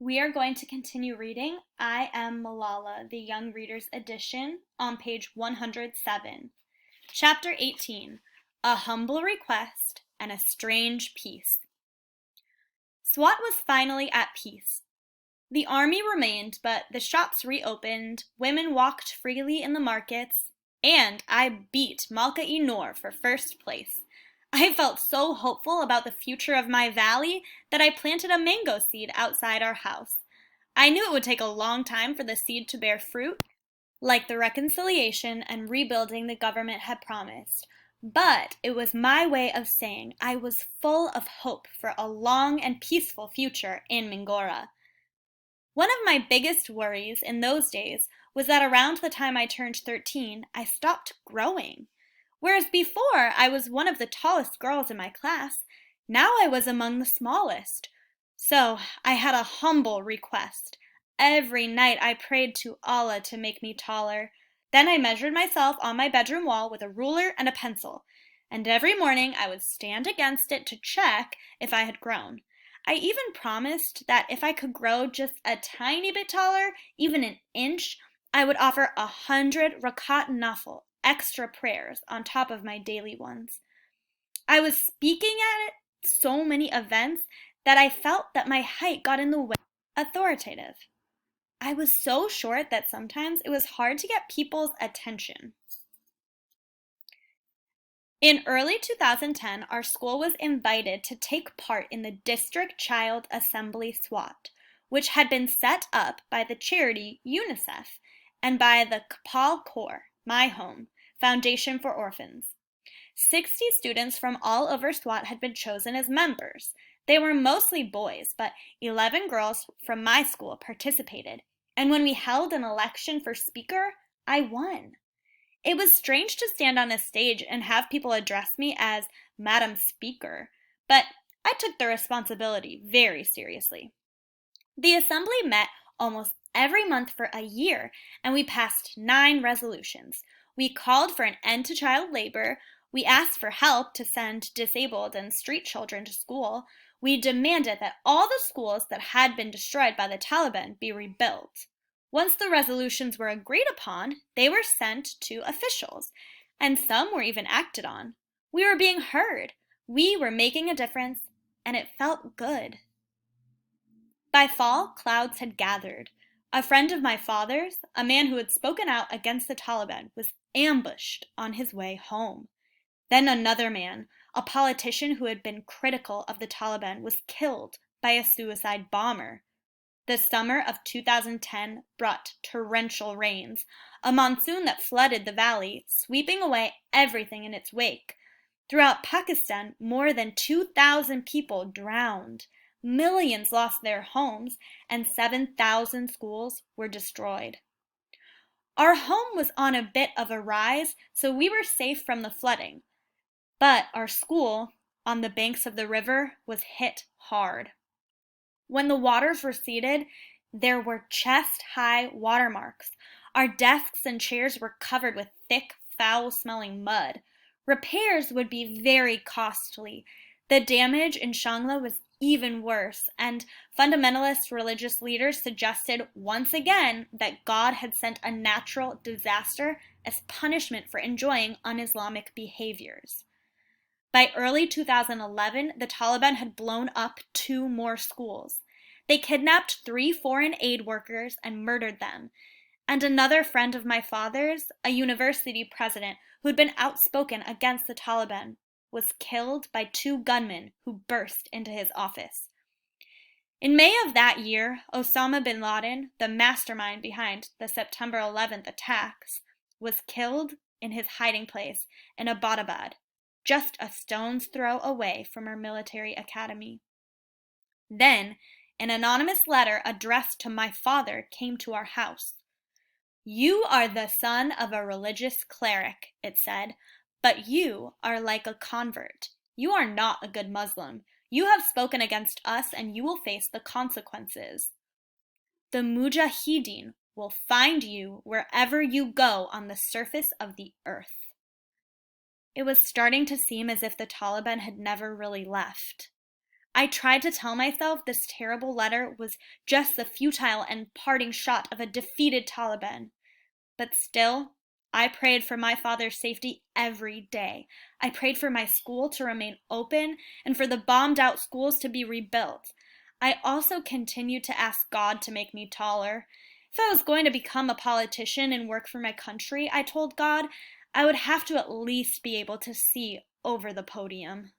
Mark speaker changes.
Speaker 1: We are going to continue reading I Am Malala, the Young Readers Edition, on page 107. Chapter 18, A Humble Request and a Strange Peace. Swat was finally at peace. The army remained, but the shops reopened, women walked freely in the markets, and I beat Malka-i-Noor for first place. I felt so hopeful about the future of my valley that I planted a mango seed outside our house. I knew it would take a long time for the seed to bear fruit, like the reconciliation and rebuilding the government had promised. But it was my way of saying I was full of hope for a long and peaceful future in Mingora. One of my biggest worries in those days was that around the time I turned 13, I stopped growing. Whereas before I was one of the tallest girls in my class, now I was among the smallest. So I had a humble request. Every night I prayed to Allah to make me taller. Then I measured myself on my bedroom wall with a ruler and a pencil, and every morning I would stand against it to check if I had grown. I even promised that if I could grow just a tiny bit taller, even an inch, I would offer 100 rakat nafil, extra prayers, on top of my daily ones. I was speaking at so many events that I felt that my height got in the way of authoritative. I was so short that sometimes it was hard to get people's attention. In early 2010, our school was invited to take part in the District Child Assembly SWAT, which had been set up by the charity UNICEF and by the Kapal Kaur, my home, Foundation for Orphans. 60 students from all over SWAT had been chosen as members. They were mostly boys, but 11 girls from my school participated, and when we held an election for speaker, I won. It was strange to stand on a stage and have people address me as Madam Speaker, but I took the responsibility very seriously. The assembly met almost every month for a year, and we passed 9 resolutions. We called for an end to child labor. We asked for help to send disabled and street children to school. We demanded that all the schools that had been destroyed by the Taliban be rebuilt. Once the resolutions were agreed upon, they were sent to officials, and some were even acted on. We were being heard. We were making a difference, and it felt good. By fall, clouds had gathered. A friend of my father's, a man who had spoken out against the Taliban, was ambushed on his way home. Then another man, a politician who had been critical of the Taliban, was killed by a suicide bomber. The summer of 2010 brought torrential rains, a monsoon that flooded the valley, sweeping away everything in its wake. Throughout Pakistan, more than 2,000 people drowned. Millions lost their homes, and 7,000 schools were destroyed. Our home was on a bit of a rise, so we were safe from the flooding. But our school, on the banks of the river, was hit hard. When the waters receded, there were chest-high watermarks. Our desks and chairs were covered with thick, foul-smelling mud. Repairs would be very costly. The damage in Shangla was even worse, and fundamentalist religious leaders suggested once again that God had sent a natural disaster as punishment for enjoying un-Islamic behaviors. By early 2011, the Taliban had blown up 2 more schools. They kidnapped 3 foreign aid workers and murdered them. And another friend of my father's, a university president who had been outspoken against the Taliban, was killed by 2 gunmen who burst into his office. In May of that year, Osama bin Laden, the mastermind behind the September 11th attacks, was killed in his hiding place in Abbottabad, just a stone's throw away from our military academy. Then, an anonymous letter addressed to my father came to our house. "You are the son of a religious cleric," it said, "but you are like a convert. You are not a good Muslim. You have spoken against us and you will face the consequences. The Mujahideen will find you wherever you go on the surface of the earth." It was starting to seem as if the Taliban had never really left. I tried to tell myself this terrible letter was just the futile and parting shot of a defeated Taliban. But still, I prayed for my father's safety every day. I prayed for my school to remain open and for the bombed out schools to be rebuilt. I also continued to ask God to make me taller. If I was going to become a politician and work for my country, I told God, I would have to at least be able to see over the podium.